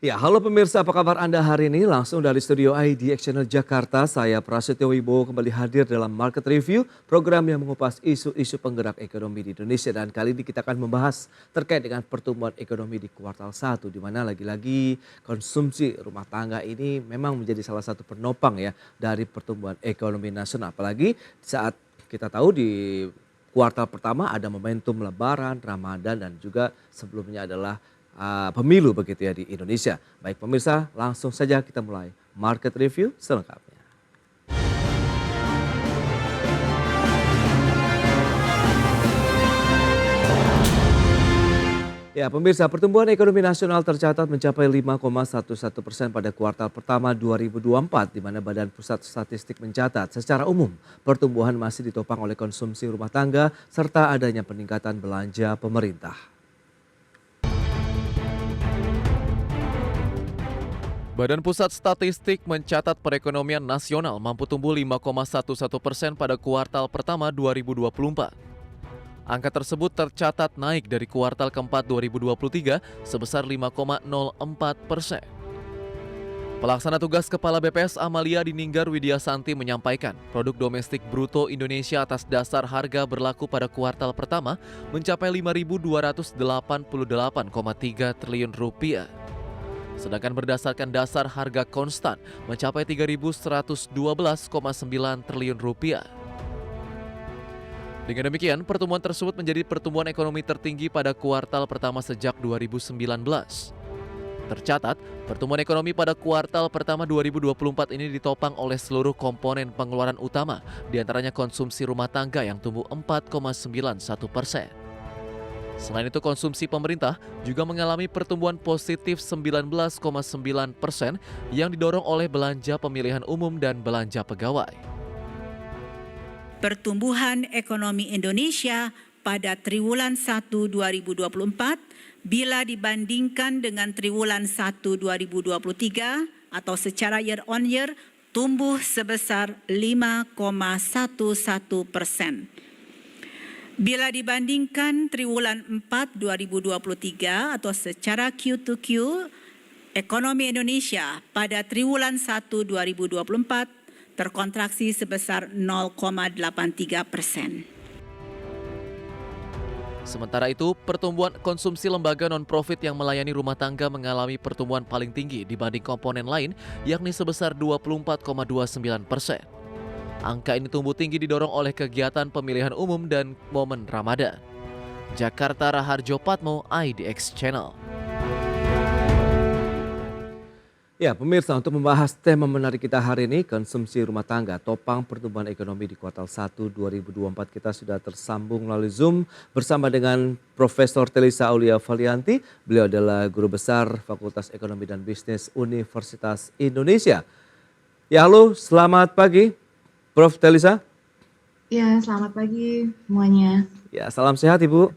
Ya, halo pemirsa, apa kabar Anda hari ini? Langsung dari studio IDX Channel Jakarta, saya Prasetyo Wibowo kembali hadir dalam Market Review, program yang mengupas isu-isu penggerak ekonomi di Indonesia. Dan kali ini kita akan membahas terkait dengan pertumbuhan ekonomi di kuartal 1, di mana lagi-lagi konsumsi rumah tangga ini memang menjadi salah satu penopang ya dari pertumbuhan ekonomi nasional. Apalagi saat kita tahu di kuartal pertama ada momentum Lebaran, Ramadan, dan juga sebelumnya adalah pemilu begitu ya di Indonesia. Baik pemirsa, langsung saja kita mulai market review selengkapnya. Ya pemirsa, pertumbuhan ekonomi nasional tercatat mencapai 5,11% pada kuartal pertama 2024, di mana Badan Pusat Statistik mencatat secara umum pertumbuhan masih ditopang oleh konsumsi rumah tangga serta adanya peningkatan belanja pemerintah. Badan Pusat Statistik mencatat perekonomian nasional mampu tumbuh 5,11% pada kuartal pertama 2024. Angka tersebut tercatat naik dari kuartal keempat 2023 sebesar 5,04%. Pelaksana tugas Kepala BPS Amalia Dininggar Widyasanti menyampaikan, produk domestik bruto Indonesia atas dasar harga berlaku pada kuartal pertama mencapai Rp5.288,3 triliun. Sedangkan berdasarkan dasar harga konstan mencapai Rp3.112,9 triliun. Dengan demikian, pertumbuhan tersebut menjadi pertumbuhan ekonomi tertinggi pada kuartal pertama sejak 2019. Tercatat, pertumbuhan ekonomi pada kuartal pertama 2024 ini ditopang oleh seluruh komponen pengeluaran utama, diantaranya konsumsi rumah tangga yang tumbuh 4,91%. Selain itu, konsumsi pemerintah juga mengalami pertumbuhan positif 19,9% yang didorong oleh belanja pemilihan umum dan belanja pegawai. Pertumbuhan ekonomi Indonesia pada triwulan 1 2024 bila dibandingkan dengan triwulan 1 2023 atau secara year on year tumbuh sebesar 5,11%. Bila dibandingkan triwulan 4 2023 atau secara Q2Q, ekonomi Indonesia pada triwulan 1 2024 terkontraksi sebesar 0,83%. Sementara itu, pertumbuhan konsumsi lembaga non-profit yang melayani rumah tangga mengalami pertumbuhan paling tinggi dibanding komponen lain, yakni sebesar 24,29%. Angka ini tumbuh tinggi didorong oleh kegiatan pemilihan umum dan momen Ramadan. Jakarta, Raharjo Patmo, IDX Channel. Ya pemirsa, untuk membahas tema menarik kita hari ini, konsumsi rumah tangga, topang pertumbuhan ekonomi di kuartal 1 2024, kita sudah tersambung melalui Zoom bersama dengan Profesor Telisa Aulia Valianti. Beliau adalah Guru Besar Fakultas Ekonomi dan Bisnis Universitas Indonesia. Ya halo, selamat pagi Prof. Telisa. Ya, selamat pagi semuanya. Ya, salam sehat Ibu.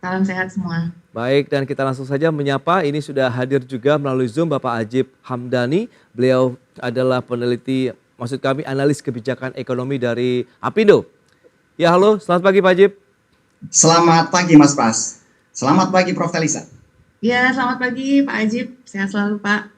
Salam sehat semua. Baik, dan kita langsung saja menyapa, ini sudah hadir juga melalui Zoom Bapak Ajib Hamdani. Beliau adalah peneliti, maksud kami analis kebijakan ekonomi dari Apindo. Ya halo, selamat pagi Pak Ajib. Selamat pagi Mas Pras. Selamat pagi Prof. Telisa. Ya, selamat pagi Pak Ajib. Sehat selalu Pak.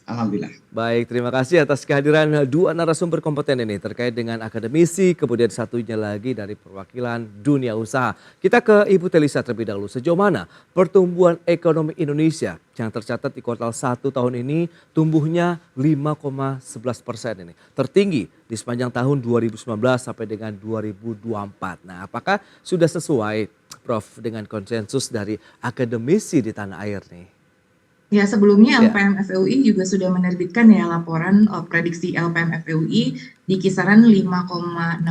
Alhamdulillah. Baik, terima kasih atas kehadiran dua narasumber kompeten ini terkait dengan akademisi, kemudian satunya lagi dari perwakilan dunia usaha. Kita ke Ibu Telisa terlebih dahulu. Sejauh mana pertumbuhan ekonomi Indonesia yang tercatat di kuartal 1 tahun ini tumbuhnya 5,11% ini. Tertinggi di sepanjang tahun 2019 sampai dengan 2024. Nah, apakah sudah sesuai Prof dengan konsensus dari akademisi di tanah air nih? Ya, sebelumnya Ya. LPM FEUI juga sudah menerbitkan ya laporan prediksi LPM FEUI di kisaran 5,16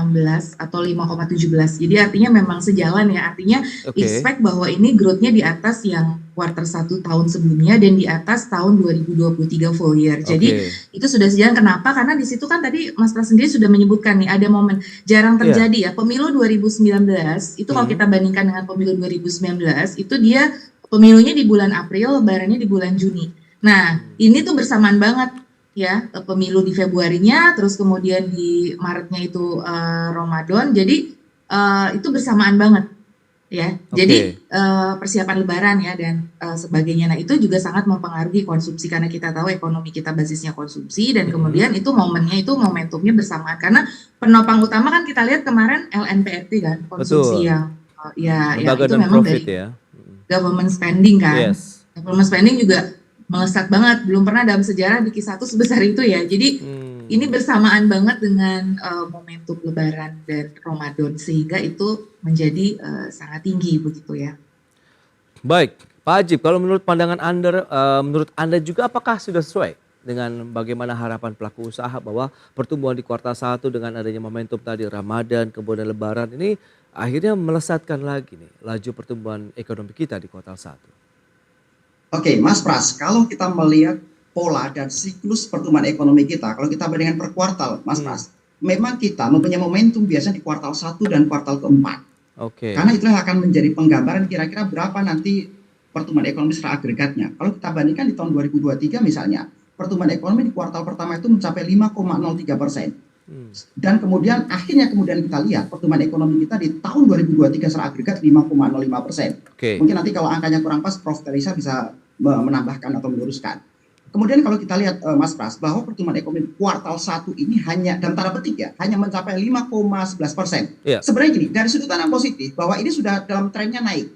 atau 5,17. Jadi artinya memang sejalan ya, artinya expect bahwa ini growth-nya di atas yang kuartal 1 tahun sebelumnya dan di atas tahun 2023 full year. Jadi itu sudah sejalan. Kenapa? Karena di situ kan tadi Mas Pras sendiri sudah menyebutkan nih ada momen jarang terjadi ya. Pemilu 2019 itu kalau kita bandingkan dengan pemilu 2019 itu dia pemilunya di bulan April, lebarannya di bulan Juni. Nah, ini tuh bersamaan banget ya, pemilu di Februarinya, terus kemudian di Maretnya itu Ramadan. Jadi itu bersamaan banget. ya. Oke. Jadi persiapan Lebaran ya dan sebagainya. Nah itu juga sangat mempengaruhi konsumsi karena kita tahu ekonomi kita basisnya konsumsi dan kemudian itu momentumnya bersamaan karena penopang utama kan kita lihat kemarin LNPRT kan konsumsi Betul. yang yang Lembaga itu non memang profit dari ya. government spending kan. Yes. Government spending juga melesat banget, belum pernah dalam sejarah di Q1 sebesar itu ya. Jadi ini bersamaan banget dengan momentum Lebaran dan Ramadan sehingga itu menjadi sangat tinggi begitu ya. Baik, Pak Ajib, kalau menurut pandangan Anda, menurut Anda juga apakah sudah sesuai dengan bagaimana harapan pelaku usaha bahwa pertumbuhan di kuartal 1 dengan adanya momentum tadi Ramadan, kemudian Lebaran ini akhirnya melesatkan lagi nih laju pertumbuhan ekonomi kita di kuartal 1? Oke, Mas Pras, kalau kita melihat pola dan siklus pertumbuhan ekonomi kita, kalau kita bandingkan per kuartal, Mas Pras, memang kita mempunyai momentum biasanya di kuartal 1 dan kuartal keempat. Oke. Karena itulah akan menjadi penggambaran kira-kira berapa nanti pertumbuhan ekonomi secara agregatnya. Kalau kita bandingkan di tahun 2023 misalnya, pertumbuhan ekonomi di kuartal pertama itu mencapai 5,03%. Dan kemudian akhirnya kita lihat pertumbuhan ekonomi kita di tahun 2023 secara agregat 5,05%. Oke. Mungkin nanti kalau angkanya kurang pas, Prof. Teresa bisa menambahkan atau meluruskan. Kemudian kalau kita lihat Mas Pras, bahwa pertumbuhan ekonomi kuartal 1 ini hanya, dalam tanda petik ya, hanya mencapai 5,11%. Iya. Sebenarnya gini, dari sudut pandang positif, bahwa ini sudah dalam trennya naik.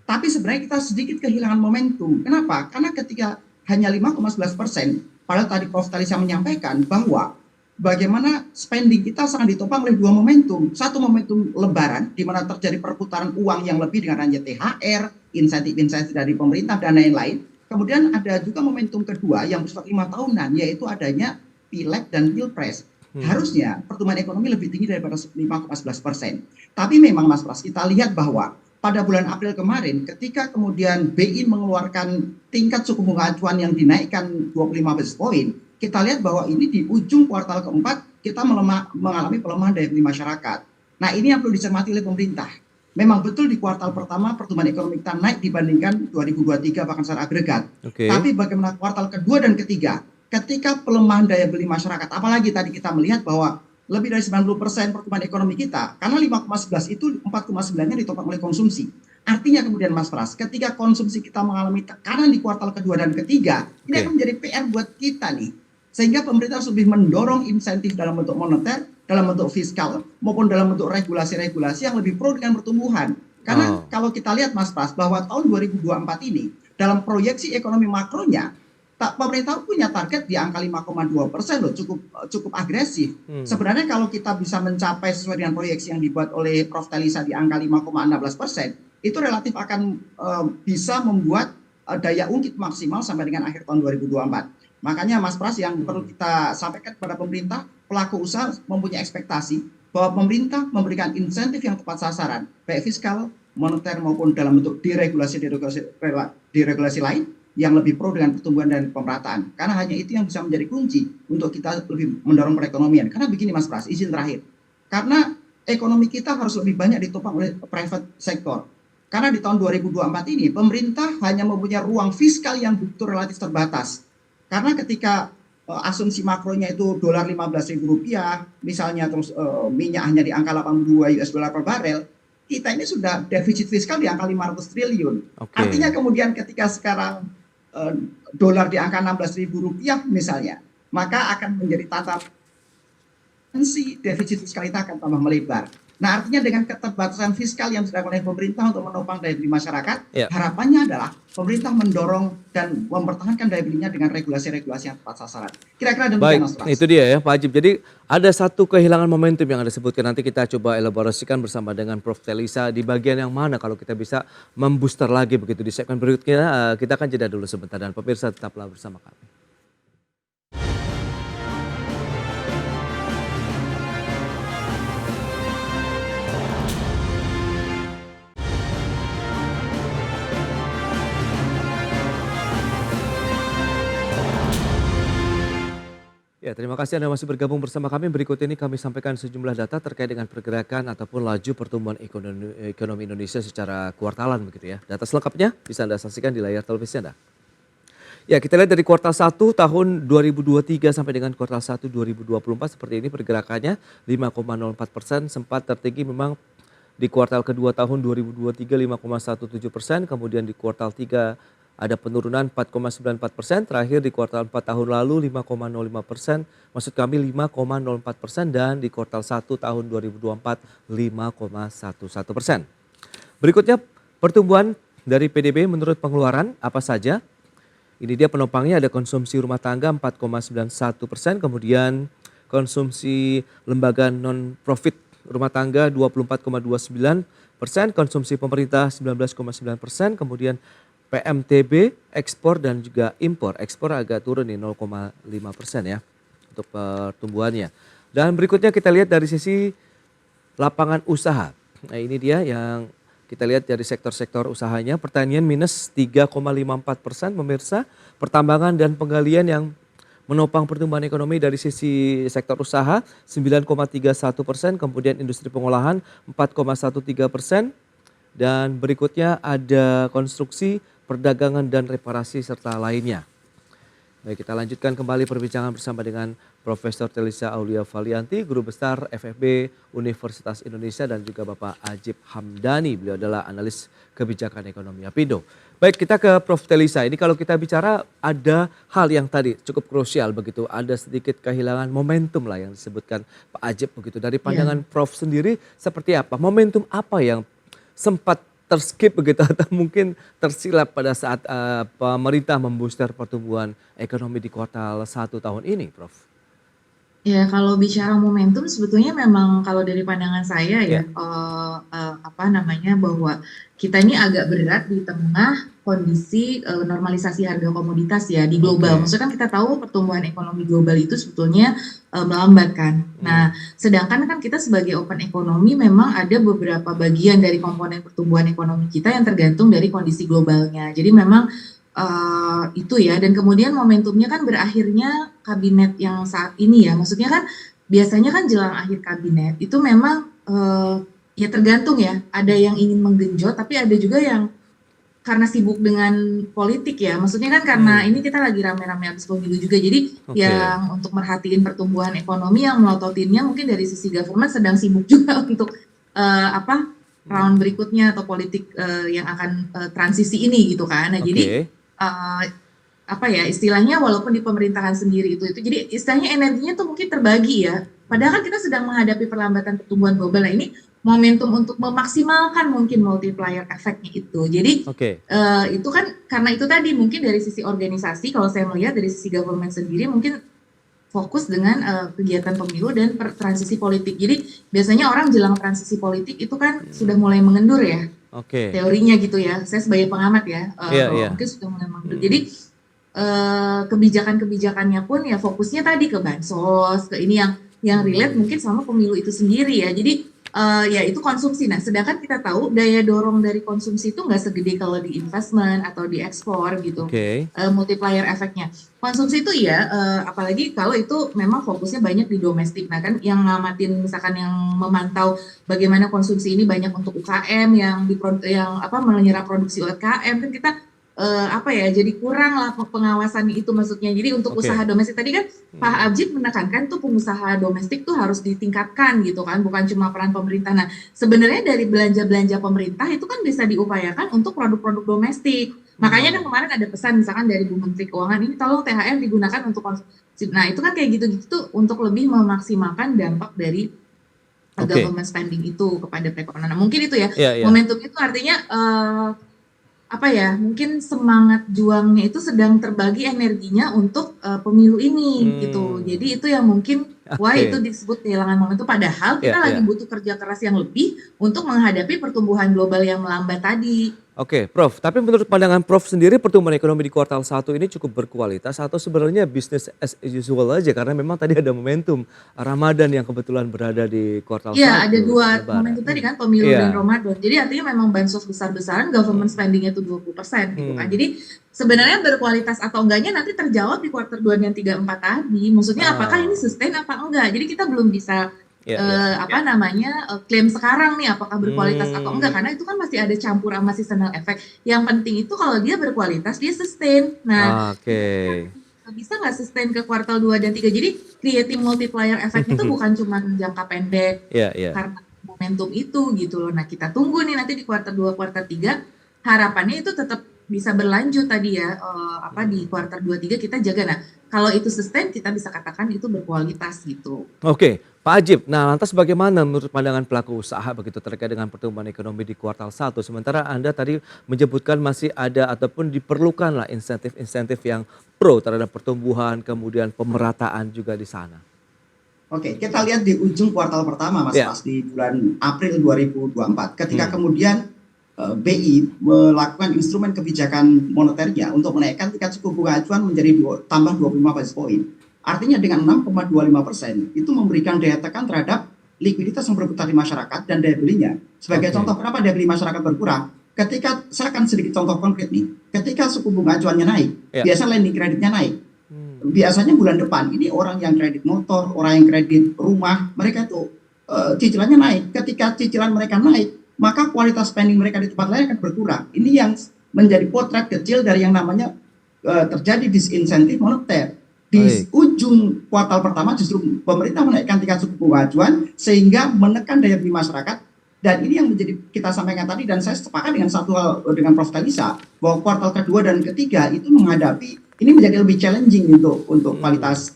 Tapi sebenarnya kita sedikit kehilangan momentum. Kenapa? Karena ketika hanya 5,11%, padahal tadi Prof. Talisa menyampaikan bahwa bagaimana spending kita sangat ditopang oleh dua momentum. Satu momentum Lebaran, di mana terjadi perputaran uang yang lebih dengan adanya THR, insentif-insentif dari pemerintah, dan lain-lain. Kemudian ada juga momentum kedua yang bersifat 5 tahunan, yaitu adanya Pileg dan Pilpres. Harusnya pertumbuhan ekonomi lebih tinggi daripada 5,11%. Tapi memang Mas Pras, kita lihat bahwa pada bulan April kemarin, ketika kemudian BI mengeluarkan tingkat suku bunga acuan yang dinaikkan 25 basis point, kita lihat bahwa ini di ujung kuartal keempat kita mengalami pelemahan daya beli masyarakat. Nah ini yang perlu dicermati oleh pemerintah. Memang betul di kuartal pertama pertumbuhan ekonomi kita naik dibandingkan 2023 bahkan secara agregat. Oke. Tapi bagaimana kuartal kedua dan ketiga, ketika pelemahan daya beli masyarakat, apalagi tadi kita melihat bahwa lebih dari 90% pertumbuhan ekonomi kita, karena 5,11 itu 4,9-nya ditopang oleh konsumsi. Artinya kemudian Mas Pras, ketika konsumsi kita mengalami tekanan di kuartal kedua dan ketiga, ini akan menjadi PR buat kita nih. Sehingga pemerintah harus lebih mendorong insentif dalam bentuk moneter, dalam bentuk fiskal, maupun dalam bentuk regulasi-regulasi yang lebih pro dengan pertumbuhan. Karena kalau kita lihat Mas Pras, bahwa tahun 2024 ini, dalam proyeksi ekonomi makronya, pemerintah punya target di angka 5,2% loh, cukup agresif. Sebenarnya kalau kita bisa mencapai sesuai dengan proyeksi yang dibuat oleh Prof. Talisa di angka 5,16%, itu relatif akan bisa membuat daya ungkit maksimal sampai dengan akhir tahun 2024. Makanya Mas Pras, yang perlu kita sampaikan kepada pemerintah, pelaku usaha mempunyai ekspektasi bahwa pemerintah memberikan insentif yang tepat sasaran, baik fiskal, moneter maupun dalam bentuk deregulasi lain yang lebih pro dengan pertumbuhan dan pemerataan. Karena hanya itu yang bisa menjadi kunci untuk kita lebih mendorong perekonomian. Karena begini Mas Pras, izin terakhir. Karena ekonomi kita harus lebih banyak ditopang oleh private sector. Karena di tahun 2024 ini pemerintah hanya mempunyai ruang fiskal yang betul relatif terbatas. Karena ketika asumsi makronya itu dolar 15.000 rupiah, misalnya terus minyak hanya di angka 82 US dollar per barel, kita ini sudah defisit fiskal di angka 500 triliun. Artinya kemudian ketika sekarang dolar di angka 16.000 rupiah misalnya, maka akan menjadi tantangan defisit fiskal kita akan tambah melebar. Nah artinya dengan keterbatasan fiskal yang dilakukan oleh pemerintah untuk menopang daya beli masyarakat, harapannya adalah pemerintah mendorong dan mempertahankan daya belinya dengan regulasi-regulasi yang tepat sasaran. Kira-kira demikian Mas Pras. Itu dia ya Pak Ajib. Jadi ada satu kehilangan momentum yang Anda sebutkan, nanti kita coba elaborasikan bersama dengan Prof. Talisa di bagian yang mana kalau kita bisa membooster lagi begitu di segmen berikutnya. Kita akan jeda dulu sebentar dan pemirsa tetaplah bersama kami. Ya, terima kasih Anda masih bergabung bersama kami. Berikut ini kami sampaikan sejumlah data terkait dengan pergerakan ataupun laju pertumbuhan ekonomi Indonesia secara kuartalan begitu ya. Data selengkapnya bisa Anda saksikan di layar televisi Anda. Ya, kita lihat dari kuartal 1 tahun 2023 sampai dengan kuartal 1 2024 seperti ini pergerakannya 5,04%, sempat tertinggi memang Di kuartal kedua tahun 2023 5,17%, kemudian di kuartal 3 ada penurunan 4,94%, terakhir di kuartal 4 tahun lalu 5,05%, maksud kami 5,04%, dan di kuartal 1 tahun 2024 5,11%. Berikutnya pertumbuhan dari PDB menurut pengeluaran apa saja? Ini dia penopangnya, ada konsumsi rumah tangga 4,91%, kemudian konsumsi lembaga non-profit rumah tangga 24,29%, konsumsi pemerintah 19,9%, kemudian PMTB, ekspor dan juga impor. Ekspor agak turun nih 0,5% ya untuk pertumbuhannya. Dan berikutnya kita lihat dari sisi lapangan usaha. Nah ini dia yang kita lihat dari sektor-sektor usahanya. Pertanian minus 3,54% pemirsa. Pertambangan dan penggalian yang menopang pertumbuhan ekonomi dari sisi sektor usaha 9,31%, kemudian industri pengolahan 4,13%, dan berikutnya ada konstruksi, perdagangan dan reparasi serta lainnya. Baik, kita lanjutkan kembali perbincangan bersama dengan Profesor Telisa Aulia Valianti, Guru Besar FFB Universitas Indonesia, dan juga Bapak Ajib Hamdani, beliau adalah analis kebijakan ekonomi Apindo. Baik, kita ke Prof Telisa. Ini kalau kita bicara ada hal yang tadi cukup krusial begitu, ada sedikit kehilangan momentum lah yang disebutkan Pak Ajib begitu. Dari pandangan Prof sendiri seperti apa? Momentum apa yang sempat terskip begitu atau mungkin tersilap pada saat pemerintah membooster pertumbuhan ekonomi di kuartal 1 tahun ini, Prof? Ya, kalau bicara momentum sebetulnya memang kalau dari pandangan saya ya, apa namanya, bahwa kita ini agak berat di tengah kondisi normalisasi harga komoditas ya di global. Maksudnya kan kita tahu pertumbuhan ekonomi global itu sebetulnya melambat kan. Nah, sedangkan kan kita sebagai open ekonomi memang ada beberapa bagian dari komponen pertumbuhan ekonomi kita yang tergantung dari kondisi globalnya. Jadi memang itu ya, dan kemudian momentumnya kan berakhirnya kabinet yang saat ini ya, maksudnya kan biasanya kan jelang akhir kabinet itu memang ya tergantung ya, ada yang ingin menggenjot tapi ada juga yang karena sibuk dengan politik ya, maksudnya kan karena ini kita lagi rame-rame habis pemilu juga, jadi yang untuk merhatiin pertumbuhan ekonomi yang melototinnya mungkin dari sisi government sedang sibuk juga untuk round berikutnya atau politik yang akan transisi ini gitu kan. Nah jadi apa ya istilahnya, walaupun di pemerintahan sendiri itu jadi istilahnya energinya tuh mungkin terbagi ya, padahal kan kita sedang menghadapi perlambatan pertumbuhan global. Nah ini momentum untuk memaksimalkan mungkin multiplier efeknya itu. Jadi itu kan karena itu tadi mungkin dari sisi organisasi, kalau saya melihat dari sisi government sendiri mungkin fokus dengan kegiatan pemilu dan transisi politik. Jadi biasanya orang jelang transisi politik itu kan sudah mulai mengendur ya. Teorinya gitu ya. Saya sebagai pengamat ya, mungkin sudah mulai mengendur. Jadi kebijakan-kebijakannya pun ya fokusnya tadi ke bansos, ke ini yang relate mungkin sama pemilu itu sendiri ya. Jadi ya itu konsumsi. Nah, sedangkan kita tahu daya dorong dari konsumsi itu nggak segede kalau di investment atau di ekspor gitu. Multiplier efeknya. Konsumsi itu ya, apalagi kalau itu memang fokusnya banyak di domestik. Nah kan yang ngamatin misalkan yang memantau bagaimana konsumsi ini banyak untuk UKM yang menyerap produksi UKM kan kita jadi kurang lah pengawasan itu maksudnya. Jadi untuk usaha domestik tadi kan Pak Ajib menekankan tuh pengusaha domestik tuh harus ditingkatkan gitu kan, bukan cuma peran pemerintah. Nah sebenarnya dari belanja pemerintah itu kan bisa diupayakan untuk produk-produk domestik. Makanya kan kemarin ada pesan misalkan dari Bu Menteri Keuangan, ini tolong THR digunakan untuk konsumsi. Nah itu kan kayak gitu-gitu tuh untuk lebih memaksimalkan dampak dari government spending itu kepada perekonomian. Nah, mungkin itu ya, momentum itu artinya mungkin semangat juangnya itu sedang terbagi energinya untuk pemilu ini gitu. Jadi itu yang mungkin itu disebut kehilangan momentum, padahal kita lagi butuh kerja keras yang lebih untuk menghadapi pertumbuhan global yang melambat tadi. Prof, tapi menurut pandangan Prof sendiri pertumbuhan ekonomi di kuartal 1 ini cukup berkualitas atau sebenarnya business as usual aja karena memang tadi ada momentum Ramadan yang kebetulan berada di kuartal 1. Iya, ada dua momentum tadi kan, pemilu dan Ramadan. Jadi artinya memang bansos besar-besaran, government spendingnya itu 20% gitu kan. Jadi sebenarnya berkualitas atau enggaknya nanti terjawab di kuartal 2 dan 3, 4 tadi. Maksudnya apakah ini sustain apa enggak. Jadi kita belum bisa klaim sekarang nih apakah berkualitas atau enggak, karena itu kan masih ada campur sama seasonal effect. Yang penting itu kalau dia berkualitas dia sustain. Nah, bisa nggak sustain ke kuartal 2 dan 3. Jadi creating multiplier effect itu bukan cuma jangka pendek karena momentum itu gitu loh. Nah, kita tunggu nih nanti di kuartal 2, kuartal 3, harapannya itu tetap bisa berlanjut tadi ya, di kuartal 2, 3 kita jaga. Nah, kalau itu sustain kita bisa katakan itu berkualitas gitu. Oke, Pak Ajib. Nah, lantas bagaimana menurut pandangan pelaku usaha begitu terkait dengan pertumbuhan ekonomi di kuartal 1? Sementara Anda tadi menyebutkan masih ada ataupun diperlukanlah insentif-insentif yang pro terhadap pertumbuhan, kemudian pemerataan juga di sana. Oke, kita lihat di ujung kuartal pertama Mas Pras di bulan April 2024 ketika kemudian BI melakukan instrumen kebijakan moneternya untuk menaikkan tingkat suku bunga acuan menjadi tambah 25 basis point. Artinya dengan 6,25% itu memberikan daya tekan terhadap likuiditas yang berputar di masyarakat dan daya belinya. Sebagai contoh, kenapa daya beli masyarakat berkurang? Ketika, saya akan sedikit contoh konkret nih, ketika suku bunga acuannya naik, biasa lending kreditnya naik. Biasanya bulan depan ini orang yang kredit motor, orang yang kredit rumah, mereka itu cicilannya naik. Ketika cicilan mereka naik, maka kualitas spending mereka di tempat lain akan berkurang. Ini yang menjadi potret kecil dari yang namanya terjadi disinsentif moneter. Di ujung kuartal pertama justru pemerintah menaikkan tingkat suku bunga acuan sehingga menekan daya beli masyarakat. Dan ini yang menjadi kita sampaikan tadi, dan saya sepakat dengan satu hal dengan Prof. Talisa, bahwa kuartal kedua dan ketiga itu menghadapi, ini menjadi lebih challenging untuk kualitas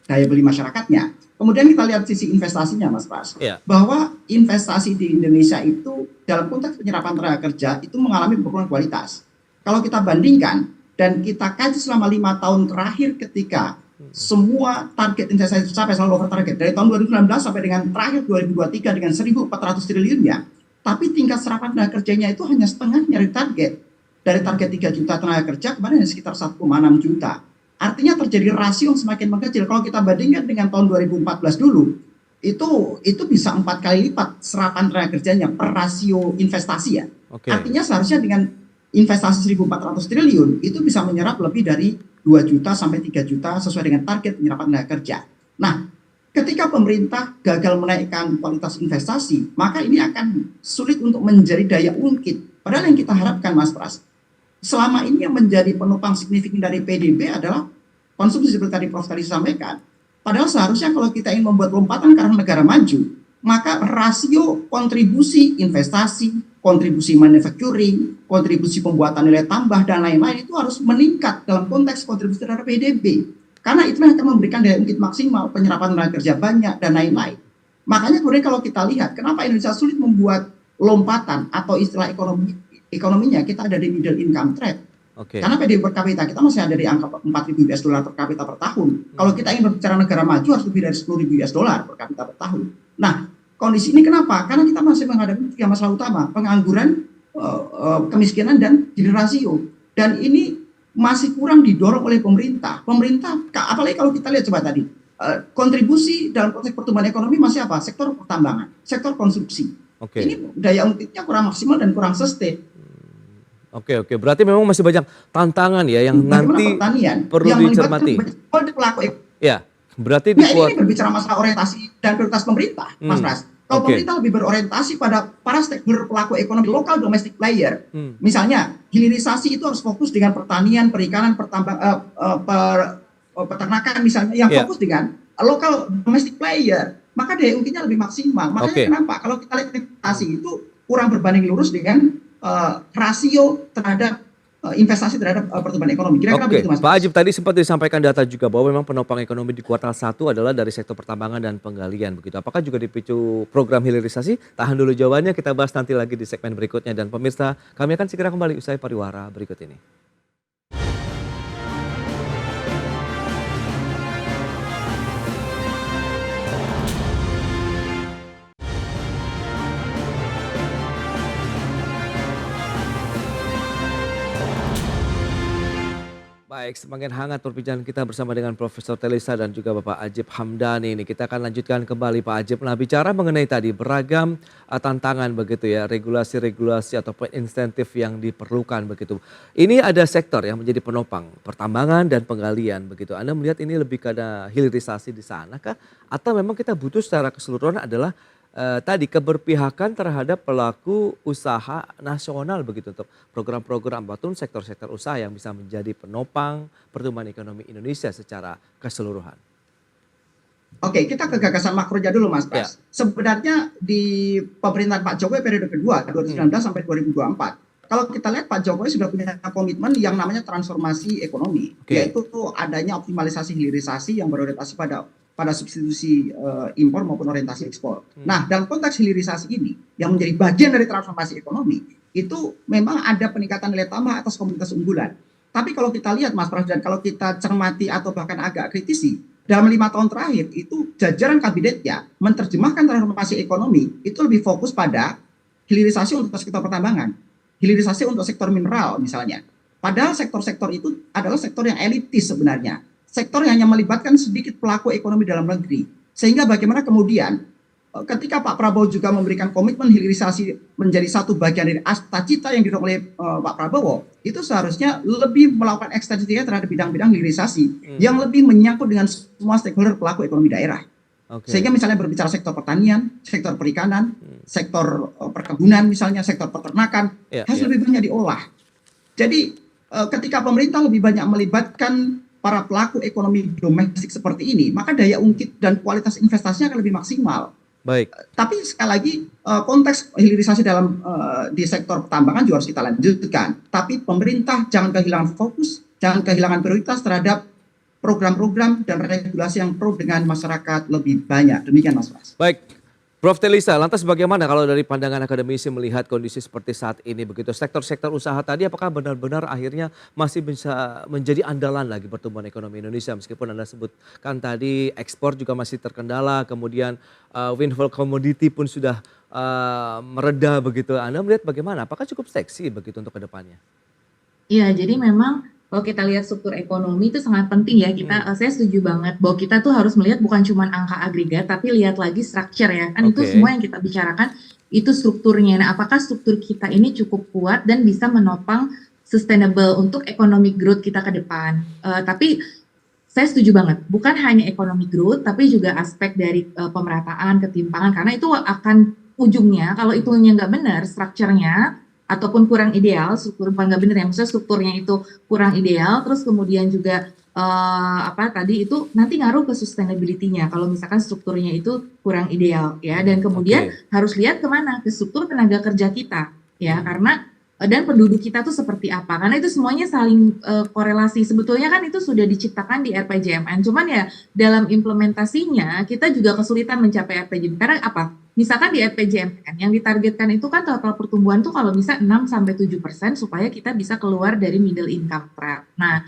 daya beli masyarakatnya. Kemudian kita lihat sisi investasinya Mas Pras, bahwa investasi di Indonesia itu dalam konteks penyerapan tenaga kerja itu mengalami penurunan kualitas. Kalau kita bandingkan dan kita kaji selama 5 tahun terakhir ketika semua target investasi tercapai selalu over target dari tahun 2019 sampai dengan terakhir 2023 dengan 1.400 triliunnya, tapi tingkat serapan tenaga kerjanya itu hanya setengahnya dari target. Dari target 3 juta tenaga kerja kemarin hanya sekitar 1,6 juta. Artinya terjadi rasio yang semakin mengecil. Kalau kita bandingkan dengan tahun 2014 dulu, itu bisa 4 kali lipat serapan tenaga kerjanya per rasio investasi ya. Artinya seharusnya dengan investasi 1.400 triliun itu bisa menyerap lebih dari 2 juta sampai 3 juta sesuai dengan target penyerapan tenaga kerja. Nah, ketika pemerintah gagal menaikkan kualitas investasi, maka ini akan sulit untuk menjadi daya ungkit. Padahal yang kita harapkan Mas Pras, selama ini yang menjadi penopang signifikan dari PDB adalah konsumsi seperti tadi Prof. tadi sampaikan. Padahal seharusnya kalau kita ingin membuat lompatan karena negara maju, maka rasio kontribusi investasi, kontribusi manufacturing, kontribusi pembuatan nilai tambah, dan lain-lain itu harus meningkat dalam konteks kontribusi terhadap PDB. Karena itu yang akan memberikan daya ungkit maksimal, penyerapan tenaga kerja banyak, dan lain-lain. Makanya kemudian kalau kita lihat, kenapa Indonesia sulit membuat lompatan atau istilah ekonominya kita ada di middle income trap. Karena PDB per kapita kita masih ada di angka 4.000 US dollar per kapita per tahun. Kalau kita ingin berbicara negara maju harus lebih dari 10.000 US dollar per kapita per tahun. Nah, kondisi ini kenapa? Karena kita masih menghadapi 3 masalah utama, pengangguran, kemiskinan, dan gini rasio. Dan ini masih kurang didorong oleh pemerintah. Pemerintah, apalagi kalau kita lihat coba tadi, kontribusi dalam konteks pertumbuhan ekonomi masih apa? Sektor pertambangan, sektor konsumsi. Ini daya ungkitnya kurang maksimal dan kurang sustain. Oke. Berarti memang masih banyak tantangan ya yang nanti perlu dicermati. Ya, berarti ini berbicara masalah orientasi dan prioritas pemerintah, Mas Pras. Kalau pemerintah lebih berorientasi pada para stakeholder pelaku ekonomi lokal domestic player, misalnya hilirisasi itu harus fokus dengan pertanian, perikanan, peternakan misalnya, yang fokus dengan lokal domestic player, maka daya ungkitnya lebih maksimal. Makanya kenapa kalau kita lihat investasi itu kurang berbanding lurus dengan rasio terhadap investasi terhadap pertumbuhan ekonomi. Kira-kira begitu Mas. Pak Ajib, tadi sempat disampaikan data juga bahwa memang penopang ekonomi di kuartal 1 adalah dari sektor pertambangan dan penggalian begitu. Apakah juga dipicu program hilirisasi? Tahan dulu jawabannya, kita bahas nanti lagi di segmen berikutnya. Dan pemirsa, kami akan segera kembali usai pariwara berikut ini. Baik, semakin hangat perbincangan kita bersama dengan Profesor Talisa dan juga Bapak Ajib Hamdani. Ini kita akan lanjutkan kembali Pak Ajib. Nah, bicara mengenai tadi beragam tantangan begitu ya, regulasi-regulasi ataupun insentif yang diperlukan begitu. Ini ada sektor yang menjadi penopang, pertambangan dan penggalian begitu. Anda melihat ini lebih ke hilirisasi di sana kah? Atau memang kita butuh secara keseluruhan adalah tadi keberpihakan terhadap pelaku usaha nasional begitu untuk program-program ataupun sektor-sektor usaha yang bisa menjadi penopang pertumbuhan ekonomi Indonesia secara keseluruhan. Oke, kita ke gagasan makronya dulu Mas Ya. Pras. Sebenarnya di pemerintahan Pak Jokowi periode kedua 2019 sampai 2024, kalau kita lihat Pak Jokowi sudah punya komitmen yang namanya transformasi ekonomi, yaitu adanya optimalisasi hilirisasi yang berorientasi pada substitusi impor maupun orientasi ekspor. Nah, dalam konteks hilirisasi ini yang menjadi bagian dari transformasi ekonomi, itu memang ada peningkatan nilai tambah atas komoditas unggulan. Tapi kalau kita lihat Mas Pras, dan kalau kita cermati atau bahkan agak kritisi, dalam 5 tahun terakhir itu jajaran kabinetnya menerjemahkan transformasi ekonomi itu lebih fokus pada hilirisasi untuk sektor pertambangan, hilirisasi untuk sektor mineral misalnya. Padahal sektor-sektor itu adalah sektor yang elitis sebenarnya, sektor yang hanya melibatkan sedikit pelaku ekonomi dalam negeri. Sehingga bagaimana kemudian ketika Pak Prabowo juga memberikan komitmen hilirisasi menjadi satu bagian dari cita yang didorong oleh Pak Prabowo, itu seharusnya lebih melakukan ekstensinya terhadap bidang-bidang hilirisasi yang lebih menyangkut dengan semua stakeholder pelaku ekonomi daerah. Sehingga misalnya berbicara sektor pertanian, sektor perikanan, sektor perkebunan misalnya, sektor peternakan, harus lebih banyak diolah. Jadi ketika pemerintah lebih banyak melibatkan para pelaku ekonomi domestik seperti ini, maka daya ungkit dan kualitas investasinya akan lebih maksimal. Baik. Tapi sekali lagi konteks hilirisasi dalam di sektor pertambangan juga harus kita lanjutkan. Tapi pemerintah jangan kehilangan fokus, jangan kehilangan prioritas terhadap program-program dan regulasi yang pro dengan masyarakat lebih banyak. Demikian Mas Pras. Baik, Prof. Telisa, lantas bagaimana kalau dari pandangan akademisi melihat kondisi seperti saat ini begitu? Sektor-sektor usaha tadi apakah benar-benar akhirnya masih bisa menjadi andalan lagi pertumbuhan ekonomi Indonesia? Meskipun Anda sebutkan tadi ekspor juga masih terkendala, kemudian windfall commodity pun sudah mereda begitu. Anda melihat bagaimana? Apakah cukup seksi begitu untuk kedepannya? Iya, jadi memang kalau kita lihat struktur ekonomi itu sangat penting ya. Saya setuju banget bahwa kita tuh harus melihat bukan cuma angka agregat, tapi lihat lagi structure ya. Kan itu semua yang kita bicarakan itu strukturnya. Nah, apakah struktur kita ini cukup kuat dan bisa menopang sustainable untuk economic growth kita ke depan. Tapi saya setuju banget, bukan hanya economic growth, tapi juga aspek dari pemerataan, ketimpangan, karena itu akan ujungnya kalau itunya nggak benar, structure-nya ataupun kurang ideal, struktur bukan nggak benar ya, maksudnya strukturnya itu kurang ideal, terus kemudian juga tadi itu nanti ngaruh ke sustainability-nya kalau misalkan strukturnya itu kurang ideal ya, dan kemudian harus lihat kemana, ke struktur tenaga kerja kita ya, karena dan penduduk kita tuh seperti apa, karena itu semuanya saling korelasi. Sebetulnya kan itu sudah diciptakan di RPJMN, cuman ya dalam implementasinya kita juga kesulitan mencapai RPJMN, karena apa? Misalkan di RPJMN yang ditargetkan itu kan total pertumbuhan tuh kalau bisa 6-7% supaya kita bisa keluar dari middle income trap. Nah,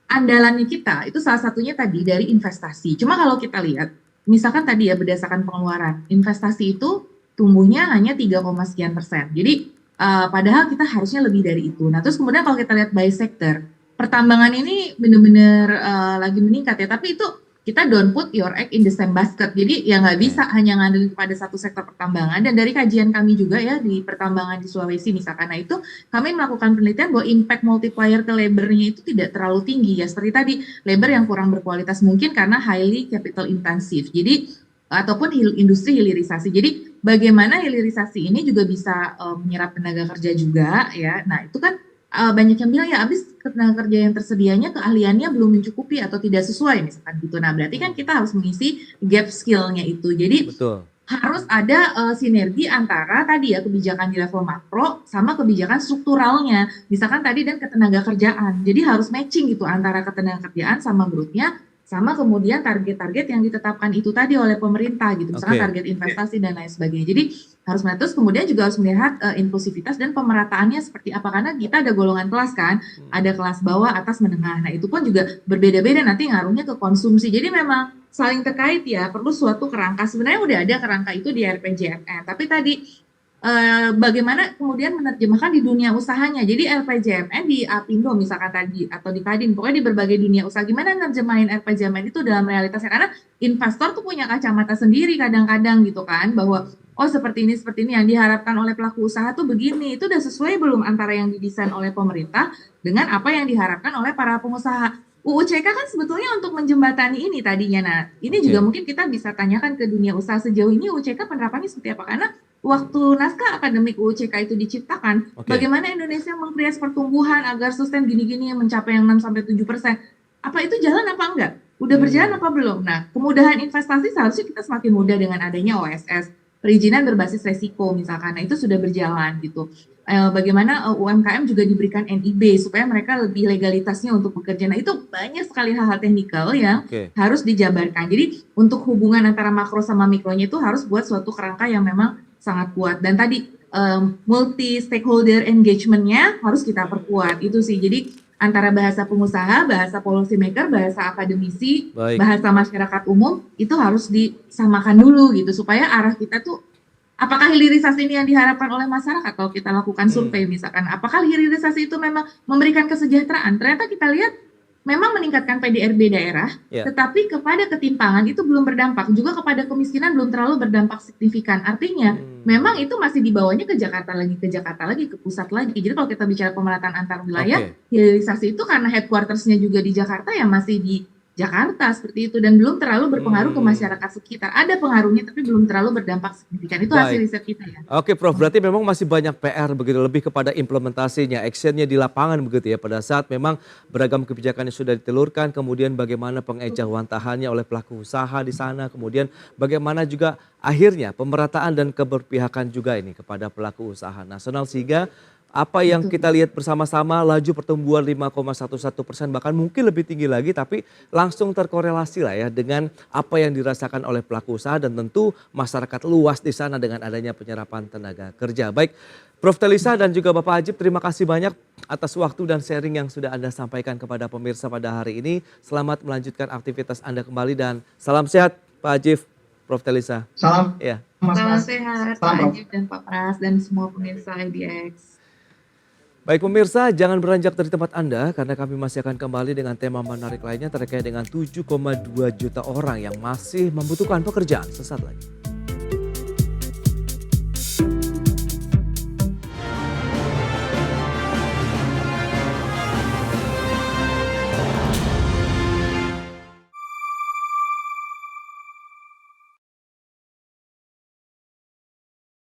andalannya kita itu salah satunya tadi dari investasi. Cuma kalau kita lihat, misalkan tadi ya berdasarkan pengeluaran, investasi itu tumbuhnya hanya 3, sekian persen. Jadi padahal kita harusnya lebih dari itu. Nah, terus kemudian kalau kita lihat by sector, pertambangan ini benar-benar lagi meningkat ya, tapi itu kita don't put your egg in the same basket. Jadi ya nggak bisa hanya ngandelin pada satu sektor pertambangan. Dan dari kajian kami juga ya di pertambangan di Sulawesi misalkan, nah itu kami melakukan penelitian bahwa impact multiplier ke labornya itu tidak terlalu tinggi ya. Seperti tadi, labor yang kurang berkualitas mungkin karena highly capital intensive. Jadi ataupun industri hilirisasi. Jadi bagaimana hilirisasi ini juga bisa menyerap tenaga kerja juga ya. Nah itu kan banyak yang bilang ya abis tenaga kerja yang tersedianya keahliannya belum mencukupi atau tidak sesuai misalkan gitu. Nah berarti kan kita harus mengisi gap skillnya itu. Jadi harus ada sinergi antara tadi ya kebijakan di level makro sama kebijakan strukturalnya. Misalkan tadi dan ketenaga kerjaan. Jadi harus matching gitu antara ketenaga kerjaan sama growth-nya, sama kemudian target-target yang ditetapkan itu tadi oleh pemerintah gitu, misalnya target investasi dan lain sebagainya. Jadi harus melihat, terus kemudian juga harus melihat inklusivitas dan pemerataannya seperti apa, karena kita ada golongan kelas kan, ada kelas bawah, atas, menengah. Nah itu pun juga berbeda-beda nanti ngaruhnya ke konsumsi. Jadi memang saling terkait ya, perlu suatu kerangka. Sebenarnya udah ada kerangka itu di RPJMN, tapi tadi bagaimana kemudian menerjemahkan di dunia usahanya. Jadi RPJMN di Apindo misalkan tadi atau di Kadin, pokoknya di berbagai dunia usaha, gimana nerjemahin RPJMN itu dalam realitasnya, karena investor tuh punya kacamata sendiri kadang-kadang gitu kan, bahwa oh seperti ini yang diharapkan oleh pelaku usaha tuh begini, itu udah sesuai belum antara yang didesain oleh pemerintah dengan apa yang diharapkan oleh para pengusaha. UUCK kan sebetulnya untuk menjembatani ini tadinya. Nah ini juga mungkin kita bisa tanyakan ke dunia usaha, sejauh ini UUCK penerapannya seperti apa, karena waktu naskah akademik UUCK itu diciptakan, bagaimana Indonesia mengkreasi pertumbuhan agar sustain gini-gini mencapai yang 6-7%. Apa itu jalan apa enggak? Udah berjalan apa belum? Nah, kemudahan investasi seharusnya kita semakin mudah dengan adanya OSS, perizinan berbasis resiko misalkan. Nah, itu sudah berjalan gitu. Bagaimana UMKM juga diberikan NIB supaya mereka lebih legalitasnya untuk bekerja. Nah, itu banyak sekali hal-hal teknikal yang harus dijabarkan. Jadi, untuk hubungan antara makro sama mikronya itu harus buat suatu kerangka yang memang sangat kuat. Dan tadi multi stakeholder engagement-nya harus kita perkuat. Itu sih. Jadi antara bahasa pengusaha, bahasa policy maker, bahasa akademisi, bahasa masyarakat umum itu harus disamakan dulu gitu supaya arah kita tuh apakah hilirisasi ini yang diharapkan oleh masyarakat kalau kita lakukan survei misalkan apakah hilirisasi itu memang memberikan kesejahteraan, ternyata kita lihat memang meningkatkan PDRB daerah, tetapi kepada ketimpangan itu belum berdampak, juga kepada kemiskinan belum terlalu berdampak signifikan. Artinya memang itu masih dibawanya ke Jakarta lagi, ke pusat lagi. Jadi kalau kita bicara pemerataan antar wilayah, hilirisasi itu karena headquarters-nya juga di Jakarta ya masih di Jakarta seperti itu dan belum terlalu berpengaruh ke masyarakat sekitar. Ada pengaruhnya tapi belum terlalu berdampak signifikan. Itu hasil riset kita ya. Oke Prof, berarti memang masih banyak PR begitu, lebih kepada implementasinya, actionnya di lapangan begitu ya. Pada saat memang beragam kebijakan yang sudah ditelurkan, kemudian bagaimana pengejawantahannya oleh pelaku usaha di sana, kemudian bagaimana juga akhirnya pemerataan dan keberpihakan juga ini kepada pelaku usaha nasional sehingga apa yang kita lihat bersama-sama laju pertumbuhan 5,11% bahkan mungkin lebih tinggi lagi tapi langsung terkorelasi lah ya dengan apa yang dirasakan oleh pelaku usaha dan tentu masyarakat luas di sana dengan adanya penyerapan tenaga kerja. Baik Prof. Telisa dan juga Bapak Ajib, terima kasih banyak atas waktu dan sharing yang sudah Anda sampaikan kepada pemirsa pada hari ini. Selamat melanjutkan aktivitas Anda kembali dan salam sehat Pak Ajib, Prof. Telisa. Salam. Ya. Salam sehat Pak Ajib dan Pak Pras dan semua pemirsa IDX. Baik pemirsa, jangan beranjak dari tempat Anda karena kami masih akan kembali dengan tema menarik lainnya terkait dengan 7,2 juta orang yang masih membutuhkan pekerjaan. Sesaat lagi.